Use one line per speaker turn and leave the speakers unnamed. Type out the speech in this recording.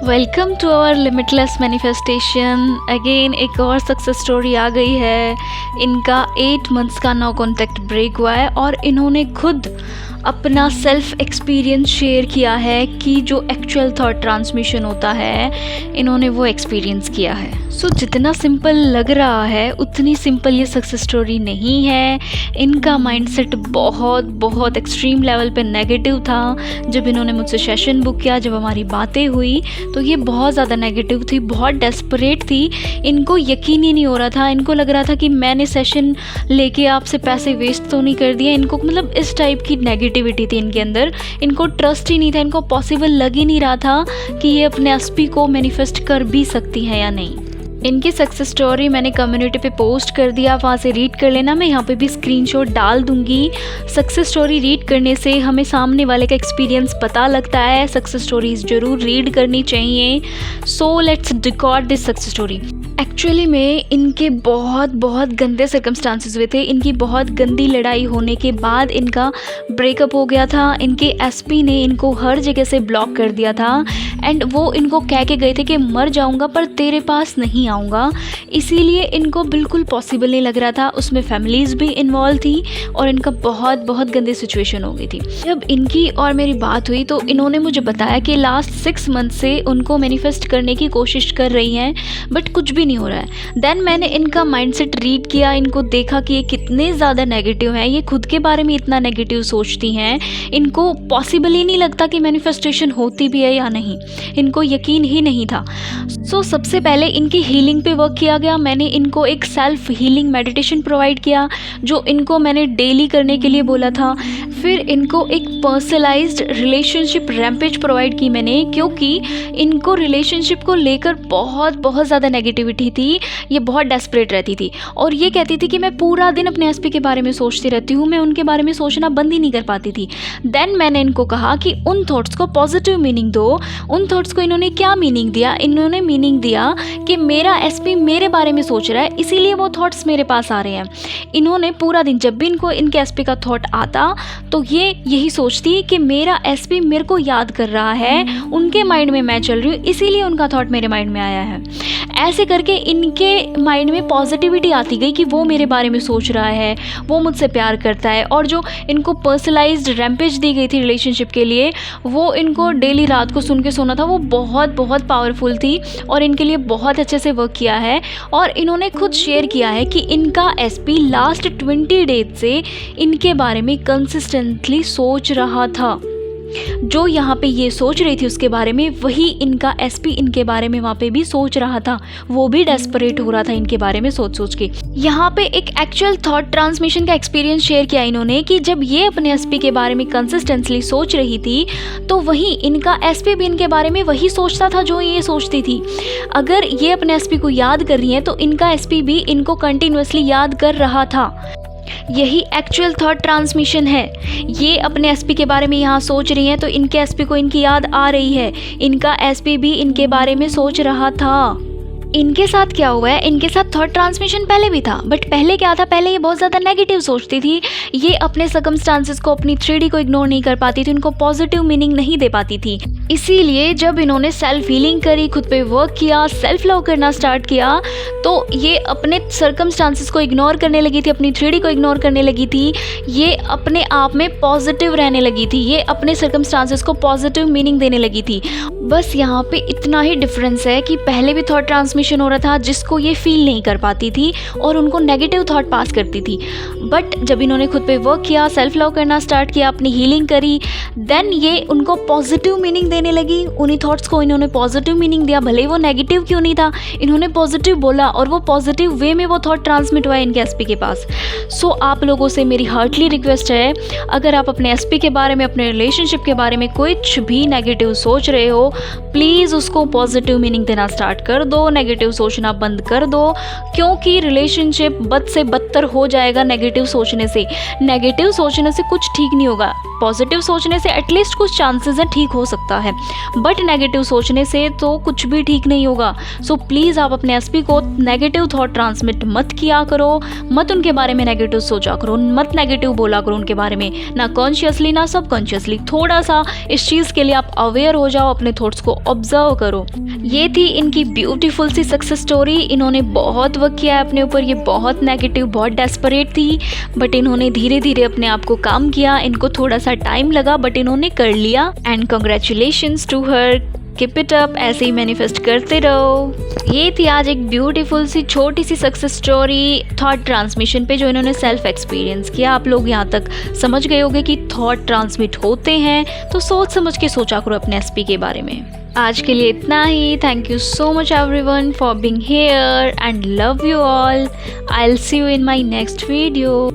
Welcome to our limitless manifestation. Again एक और success story आ गई है। इनका 8 मंथ्स का नो कॉन्टैक्ट ब्रेक हुआ है और इन्होंने खुद अपना सेल्फ एक्सपीरियंस शेयर किया है कि जो एक्चुअल थॉट ट्रांसमिशन होता है इन्होंने वो एक्सपीरियंस किया है। सो जितना सिंपल लग रहा है उतनी सिंपल ये सक्सेस स्टोरी नहीं है। इनका माइंडसेट बहुत एक्सट्रीम लेवल पे नेगेटिव था। जब इन्होंने मुझसे सेशन बुक किया, जब हमारी बातें हुई तो ये बहुत ज़्यादा नेगेटिव थी, बहुत डेस्परेट थी। इनको यकीन ही नहीं हो रहा था। इनको लग रहा था कि मैंने सेशन लेके आपसे पैसे वेस्ट तो नहीं कर दिया। इनको मतलब इस टाइप की नेगेटिविटी थी इनके अंदर। इनको ट्रस्ट ही नहीं था। इनको पॉसिबल लग ही नहीं रहा था कि ये अपने एसपी को मैनिफेस्ट कर भी सकती है या नहीं। इनकी सक्सेस स्टोरी मैंने कम्युनिटी पे पोस्ट कर दिया, वहाँ से रीड कर लेना। मैं यहाँ पे भी स्क्रीनशॉट डाल दूँगी। सक्सेस स्टोरी रीड करने से हमें सामने वाले का एक्सपीरियंस पता लगता है। सक्सेस स्टोरीज ज़रूर रीड करनी चाहिए। So let's record this success story. Actually में इनके बहुत गंदे सर्कमस्टांसेस हुए थे। इनकी बहुत गंदी लड़ाई होने के बाद इनका ब्रेकअप हो गया था। इनके एसपी ने इनको हर जगह से ब्लॉक कर दिया था एंड वो इनको कह के गए थे कि मर जाऊंगा पर तेरे पास नहीं आऊँगा। इसीलिए इनको बिल्कुल पॉसिबल नहीं लग रहा था। उसमें फैमिलीज़ भी इन्वॉल्व थी और इनका बहुत गंदी सिचुएशन हो गई थी। जब इनकी और मेरी बात हुई तो इन्होंने मुझे बताया कि लास्ट 6 मंथ से उनको मैनिफेस्ट करने की कोशिश कर रही हैं बट कुछ भी नहीं हो रहा है। देन मैंने इनका माइंडसेट रीड किया, इनको देखा कि ये कितने ज़्यादा नेगेटिव हैं। ये खुद के बारे में इतना नेगेटिव सोचती हैं। इनको पॉसिबल ही नहीं लगता कि मैनिफेस्टेशन होती भी है या नहीं। इनको यकीन ही नहीं था। सो सबसे पहले इनकी हीलिंग पे वर्क किया गया। मैंने इनको एक सेल्फ हीलिंग मेडिटेशन प्रोवाइड किया जो इनको मैंने डेली करने के लिए बोला था। फिर इनको एक पर्सनलाइज्ड रिलेशनशिप रैम्पेज प्रोवाइड की मैंने, क्योंकि इनको रिलेशनशिप को लेकर बहुत ज़्यादा नेगेटिविटी थी। ये बहुत डेस्परेट रहती थी और ये कहती थी कि मैं पूरा दिन अपने एसपी के बारे में सोचती रहती हूँ। मैं उनके बारे में सोचना बंद ही नहीं कर पाती थी। देन मैंने इनको कहा कि उन थॉट्स को पॉजिटिव मीनिंग दो। उन थॉट्स को इन्होंने क्या मीनिंग दिया? इन्होंने मीनिंग दिया कि मेरा एसपी मेरे बारे में सोच रहा है, इसीलिए वो थॉट्स मेरे पास आ रहे हैं। इन्होंने पूरा दिन जब भी इनको इनके एसपी का थॉट आता तो ये यही सोचती कि मेरा एसपी मेरे को याद कर रहा है, उनके माइंड में मैं चल रही हूँ, इसीलिए उनका थॉट मेरे माइंड में आया है। ऐसे करके इनके माइंड में पॉजिटिविटी आती गई कि वो मेरे बारे में सोच रहा है, वो मुझसे प्यार करता है। और जो इनको पर्सनलाइज्ड रैम्पेज दी गई थी रिलेशनशिप के लिए, वो इनको डेली रात को सुन के सोना था। वो बहुत पावरफुल थी और इनके लिए बहुत अच्छे से वर्क किया है। और इन्होंने खुद शेयर किया है कि इनका एसपी लास्ट 20 डेज से इनके बारे में कंसिस्टेंटली सोच रहा था। जो यहाँ पे ये सोच रही थी उसके बारे में, वही इनका एसपी इनके बारे में वहाँ पे भी सोच रहा था। वो भी डेस्परेट हो रहा था इनके बारे में सोच के। यहाँ पे एक एक्चुअल थॉट ट्रांसमिशन का एक्सपीरियंस शेयर किया इन्होंने कि जब ये अपने एसपी के बारे में कंसिस्टेंटली सोच रही थी तो वही इनका एसपी भी इनके बारे में वही सोचता था जो ये सोचती थी। अगर ये अपने एसपी को याद कर रही हैं तो इनका एसपी भी इनको कंटिन्यूअसली याद कर रहा था। यही एक्चुअल थॉट ट्रांसमिशन है। ये अपने एसपी के बारे में यहाँ सोच रही हैं तो इनके एसपी को इनकी याद आ रही है। इनका एसपी भी इनके बारे में सोच रहा था। इनके साथ क्या हुआ है? इनके साथ थॉट ट्रांसमिशन पहले भी था, बट पहले क्या था? पहले ये बहुत ज़्यादा नेगेटिव सोचती थी। ये अपने सर्कमस्टांसेस को, अपनी 3D को इग्नोर नहीं कर पाती थी। उनको पॉजिटिव मीनिंग नहीं दे पाती थी। इसीलिए जब इन्होंने सेल्फ हीलिंग करी, खुद पे वर्क किया, सेल्फ लव करना स्टार्ट किया, तो ये अपने सर्कमस्टांसेस को इग्नोर करने लगी थी, अपनी 3D को इग्नोर करने लगी थी। ये अपने आप में पॉजिटिव रहने लगी थी। ये अपने सर्कमस्टांसेस को पॉजिटिव मीनिंग देने लगी थी। बस यहाँ पे इतना ही डिफरेंस है कि पहले भी थॉट ट्रांसमिशन हो रहा था जिसको ये फील नहीं कर पाती थी और उनको नेगेटिव थॉट पास करती थी। बट जब इन्होंने खुद पे वर्क किया, सेल्फ लव करना स्टार्ट किया, अपनी हीलिंग करी, देन ये उनको पॉजिटिव मीनिंग देने लगी। उन्हीं थॉट्स को इन्होंने पॉजिटिव मीनिंग दिया, भले ही वो नेगेटिव क्यों नहीं था। इन्होंने पॉजिटिव बोला और वो पॉजिटिव वे में वो थॉट ट्रांसमिट हुआ इनके एसपी के पास। सो आप लोगों से मेरी हार्टली रिक्वेस्ट है, अगर आप अपने एसपी के बारे में, अपने रिलेशनशिप के बारे में कुछ भी नेगेटिव सोच रहे हो, प्लीज़ उसको पॉजिटिव मीनिंग देना स्टार्ट कर दो। नेगेटिव सोचना बंद कर दो, क्योंकि रिलेशनशिप बद से बदतर हो जाएगा नेगेटिव सोचने से। नेगेटिव सोचने से कुछ ठीक नहीं होगा। पॉजिटिव सोचने से एटलीस्ट कुछ चांसेस है ठीक हो सकता है। है, बट नेगेटिव सोचने से तो कुछ भी ठीक नहीं होगा। सो प्लीज़ आप अपने एसपी को नेगेटिव थॉट ट्रांसमिट मत किया करो, मत उनके बारे में नेगेटिव सोचा करो, मत नेगेटिव बोला करो उनके बारे में, ना कॉन्शियसली ना सबकॉन्शियसली। थोड़ा सा इस चीज़ के लिए आप अवेयर हो जाओ, अपने थॉट्स को ऑब्जर्व करो। ये थी इनकी ब्यूटीफुल सी सक्सेस स्टोरी। इन्होंने बहुत वर्क किया है अपने ऊपर, ये बहुत नेगेटिव, बहुत डेस्परेट थी, बट इन्होंने धीरे धीरे अपने आप को काम किया। इनको थोड़ा सा टाइम लगा बट इन्होंने कर लिया, and congratulations to her. Keep it up, ऐसे ही मैनिफेस्ट करते रहो। ये थी आज एक ब्यूटीफुल सी छोटी सी सक्सेस स्टोरी थॉट ट्रांसमिशन पे, जो इन्होंने सेल्फ एक्सपीरियंस किया। आप लोग यहाँ तक समझ गए होंगे कि थॉट ट्रांसमिट होते हैं, तो सोच समझ के सोचा करो अपने एसपी के बारे में। आज के लिए इतना ही। Thank you so much everyone for being here and love you all. I will see you in my next video.